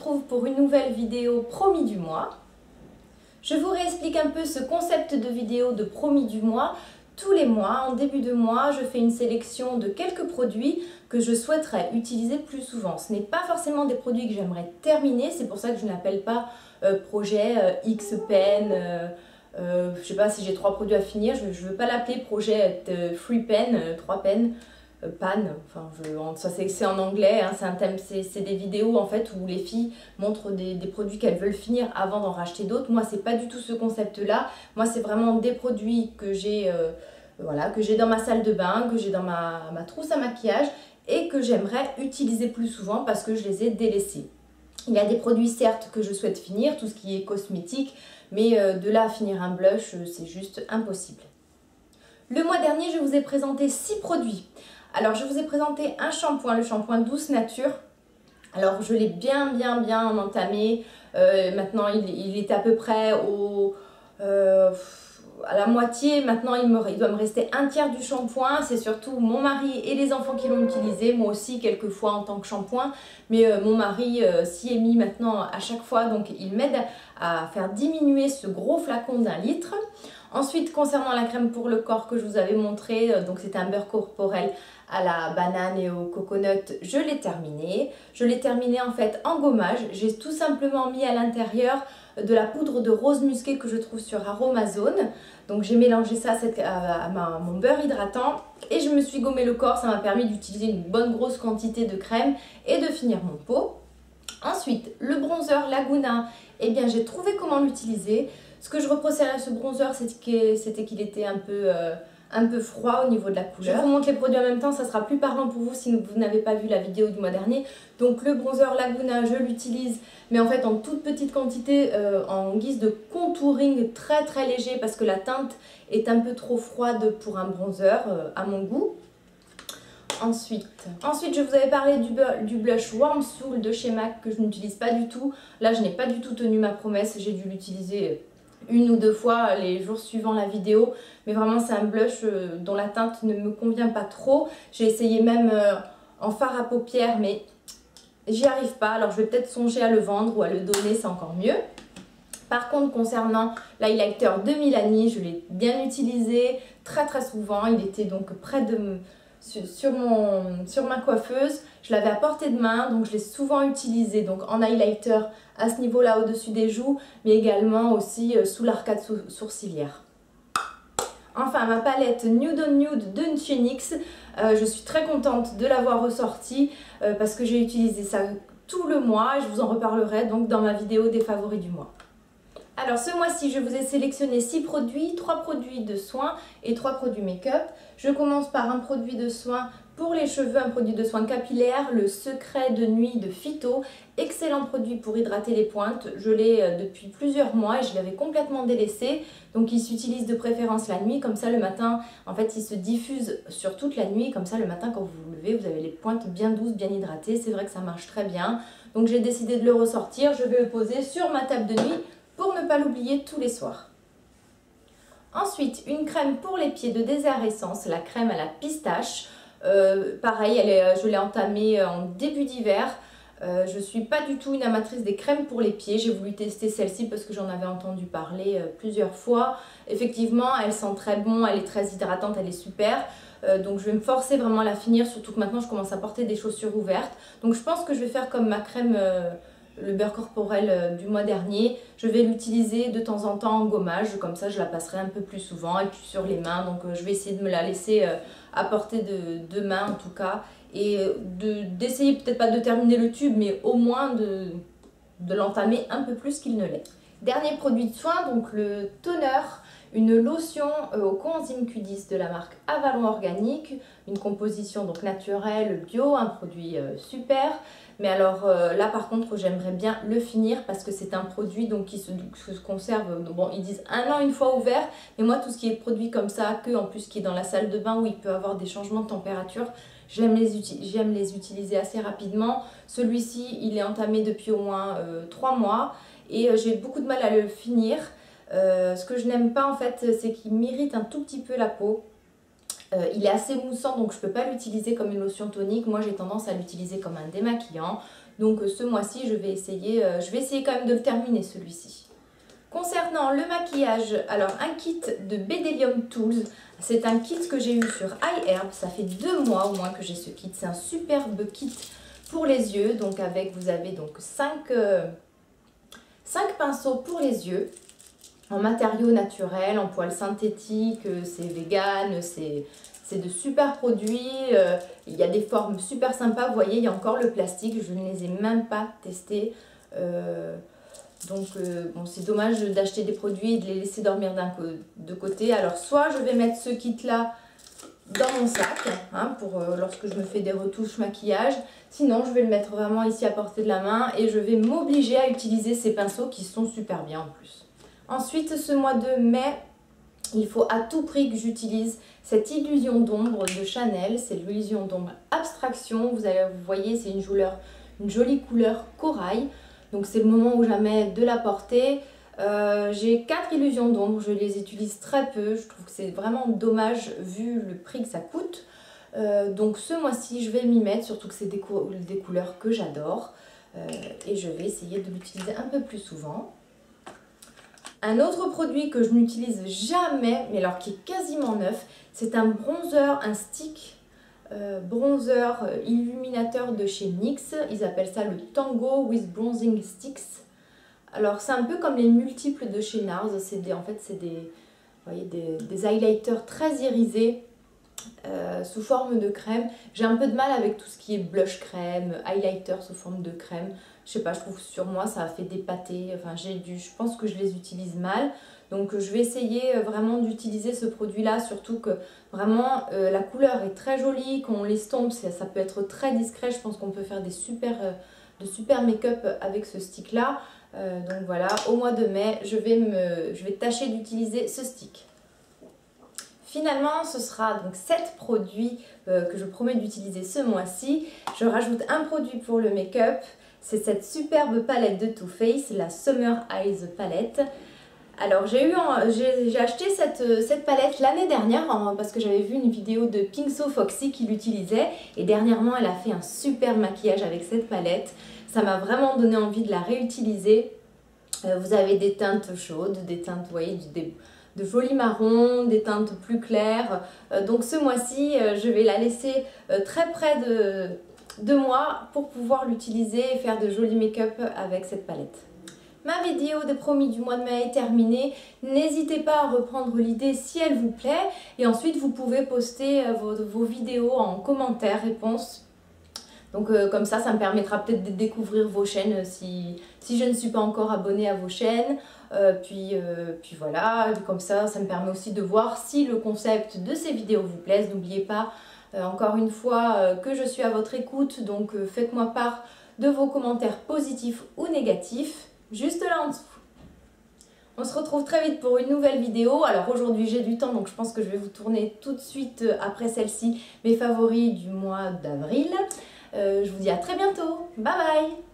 retrouve pour une nouvelle vidéo promis du mois. Je vous réexplique un peu ce concept de vidéo de promis du mois. Tous les mois, en début de mois, je fais une sélection de quelques produits que je souhaiterais utiliser plus souvent. Ce n'est pas forcément des produits que j'aimerais terminer, c'est pour ça que je n'appelle pas projet X pen. Je ne sais pas si j'ai 3 produits à finir, je ne veux pas l'appeler projet free pen, 3 pens. Pan, enfin ça c'est en anglais, hein, c'est un thème, c'est des vidéos en fait où les filles montrent des produits qu'elles veulent finir avant d'en racheter d'autres. Moi c'est pas du tout ce concept là, moi c'est vraiment des produits que j'ai voilà, que j'ai dans ma salle de bain, que j'ai dans ma trousse à maquillage et que j'aimerais utiliser plus souvent parce que je les ai délaissés. Il y a des produits certes que je souhaite finir, tout ce qui est cosmétique, mais de là à finir un blush c'est juste impossible. Le mois dernier je vous ai présenté 6 produits. Alors je vous ai présenté un shampoing, le shampoing Douce Nature. Alors je l'ai bien entamé. Maintenant il est à peu près à la moitié. Maintenant il doit me rester un tiers du shampoing. C'est surtout mon mari et les enfants qui l'ont utilisé. Moi aussi quelquefois en tant que shampoing. Mais mon mari s'y est mis maintenant à chaque fois. Donc il m'aide à faire diminuer ce gros flacon d'1 litre. Ensuite, concernant la crème pour le corps que je vous avais montré, donc c'est un beurre corporel à la banane et au coconut, je l'ai terminé. Je l'ai terminé en fait en gommage. J'ai tout simplement mis à l'intérieur de la poudre de rose musquée que je trouve sur Aromazone. Donc j'ai mélangé ça à mon beurre hydratant et je me suis gommé le corps. Ça m'a permis d'utiliser une bonne grosse quantité de crème et de finir mon pot. Ensuite, le bronzer Laguna, eh bien j'ai trouvé comment l'utiliser. Ce que je reprochais à ce bronzer, c'était qu'il était un peu froid au niveau de la couleur. Je vous montre les produits en même temps, ça sera plus parlant pour vous si vous n'avez pas vu la vidéo du mois dernier. Donc le bronzer Laguna, je l'utilise, mais en fait en toute petite quantité, en guise de contouring très léger parce que la teinte est un peu trop froide pour un bronzer à mon goût. Ensuite, je vous avais parlé du blush Warm Soul de chez MAC que je n'utilise pas du tout. Là, je n'ai pas du tout tenu ma promesse, j'ai dû l'utiliser 1 ou 2 fois les jours suivant la vidéo. Mais vraiment, c'est un blush dont la teinte ne me convient pas trop. J'ai essayé même en fard à paupières, mais j'y arrive pas. Alors, je vais peut-être songer à le vendre ou à le donner, c'est encore mieux. Par contre, concernant l'highlighter de Milani, je l'ai bien utilisé très souvent. Il était donc près de sur ma coiffeuse, je l'avais à portée de main, donc je l'ai souvent utilisé donc en highlighter à ce niveau là au-dessus des joues, mais également aussi sous l'arcade sourcilière. Enfin, ma palette Nude on Nude de chez NYX, je suis très contente de l'avoir ressortie parce que j'ai utilisé ça tout le mois et je vous en reparlerai donc dans ma vidéo des favoris du mois. Alors ce mois-ci, je vous ai sélectionné 6 produits, 3 produits de soins et 3 produits make-up. Je commence par un produit de soin pour les cheveux, un produit de soin capillaire, le Secret de Nuit de Phyto. Excellent produit pour hydrater les pointes. Je l'ai depuis plusieurs mois et je l'avais complètement délaissé. Donc il s'utilise de préférence la nuit, comme ça le matin, en fait il se diffuse sur toute la nuit. Comme ça le matin quand vous vous levez, vous avez les pointes bien douces, bien hydratées. C'est vrai que ça marche très bien. Donc j'ai décidé de le ressortir. Je vais le poser sur ma table de nuit pour ne pas l'oublier tous les soirs. Ensuite, une crème pour les pieds de Désert Essence, la crème à la pistache. Pareil, je l'ai entamée en début d'hiver. Je ne suis pas du tout une amatrice des crèmes pour les pieds. J'ai voulu tester celle-ci parce que j'en avais entendu parler plusieurs fois. Effectivement, elle sent très bon, elle est très hydratante, elle est super. Donc je vais me forcer vraiment à la finir, surtout que maintenant je commence à porter des chaussures ouvertes. Donc je pense que je vais faire comme ma crème... le beurre corporel du mois dernier, je vais l'utiliser de temps en temps en gommage, comme ça je la passerai un peu plus souvent et puis sur les mains, donc je vais essayer de me la laisser à portée de main en tout cas et d'essayer peut-être pas de terminer le tube mais au moins de l'entamer un peu plus qu'il ne l'est. Dernier produit de soin, donc le toner, une lotion au coenzyme Q10 de la marque Avalon Organique, une composition donc naturelle, bio, un produit super. Mais alors là par contre j'aimerais bien le finir parce que c'est un produit donc qui se conserve, bon ils disent 1 an une fois ouvert, mais moi tout ce qui est produit comme ça, en plus qui est dans la salle de bain où il peut avoir des changements de température, j'aime les utiliser assez rapidement. Celui-ci il est entamé depuis au moins 3 mois et j'ai beaucoup de mal à le finir. Ce que je n'aime pas en fait c'est qu'il m'irrite un tout petit peu la peau. Il est assez moussant donc je ne peux pas l'utiliser comme une lotion tonique. Moi j'ai tendance à l'utiliser comme un démaquillant. Donc ce mois-ci, je vais essayer quand même de le terminer celui-ci. Concernant le maquillage, alors un kit de Bedelium Tools, c'est un kit que j'ai eu sur iHerb, ça fait 2 mois au moins que j'ai ce kit, c'est un superbe kit pour les yeux, donc vous avez donc 5 pinceaux pour les yeux, en matériaux naturels, en poils synthétiques, c'est vegan, c'est de super produits, il y a des formes super sympas, vous voyez il y a encore le plastique, je ne les ai même pas testés. Bon, c'est dommage d'acheter des produits et de les laisser dormir de côté. Alors soit je vais mettre ce kit là dans mon sac hein, pour lorsque je me fais des retouches maquillage. Sinon je vais le mettre vraiment ici à portée de la main et je vais m'obliger à utiliser ces pinceaux qui sont super bien en plus. Ensuite ce mois de mai, il faut à tout prix que j'utilise cette illusion d'ombre de Chanel. C'est l'illusion d'ombre abstraction. Vous voyez c'est une jolie couleur corail. Donc c'est le moment où jamais de la porter. J'ai 4 illusions d'ombre, je les utilise très peu. Je trouve que c'est vraiment dommage vu le prix que ça coûte. Donc ce mois-ci je vais m'y mettre, surtout que c'est des couleurs que j'adore. Et je vais essayer de l'utiliser un peu plus souvent. Un autre produit que je n'utilise jamais, mais alors qui est quasiment neuf, c'est un bronzer, un stick bronzer illuminateur de chez NYX. Ils appellent ça le Tango with Bronzing Sticks. Alors c'est un peu comme les multiples de chez NARS, en fait c'est des highlighters très irisés sous forme de crème. J'ai un peu de mal avec tout ce qui est blush crème, highlighter sous forme de crème. Je sais pas, je trouve que sur moi ça a fait des pâtés, enfin je pense que je les utilise mal. Donc je vais essayer vraiment d'utiliser ce produit là, surtout que vraiment la couleur est très jolie, quand on l'estompe ça peut être très discret, je pense qu'on peut faire de super make-up avec ce stick là. Donc voilà, au mois de mai je vais tâcher d'utiliser ce stick. Finalement, ce sera donc 7 produits que je promets d'utiliser ce mois-ci. Je rajoute un produit pour le make-up, c'est cette superbe palette de Too Faced, la Summer Eyes palette. Alors j'ai acheté cette palette l'année dernière parce que j'avais vu une vidéo de Pink So Foxy qui l'utilisait et dernièrement elle a fait un super maquillage avec cette palette. Ça m'a vraiment donné envie de la réutiliser. Vous avez des teintes chaudes, des teintes, vous voyez, de jolis marrons, des teintes plus claires. Donc ce mois-ci, je vais la laisser très près de moi pour pouvoir l'utiliser et faire de jolis make-up avec cette palette. Ma vidéo des promis du mois de mai est terminée. N'hésitez pas à reprendre l'idée si elle vous plaît. Et ensuite, vous pouvez poster vos vidéos en commentaire, réponse. Donc comme ça me permettra peut-être de découvrir vos chaînes si je ne suis pas encore abonnée à vos chaînes. Puis voilà, comme ça me permet aussi de voir si le concept de ces vidéos vous plaise. N'oubliez pas, encore une fois, que je suis à votre écoute. Donc faites-moi part de vos commentaires positifs ou négatifs. Juste là en dessous. On se retrouve très vite pour une nouvelle vidéo. Alors aujourd'hui j'ai du temps donc je pense que je vais vous tourner tout de suite après celle-ci mes favoris du mois d'avril. Je vous dis à très bientôt. Bye bye.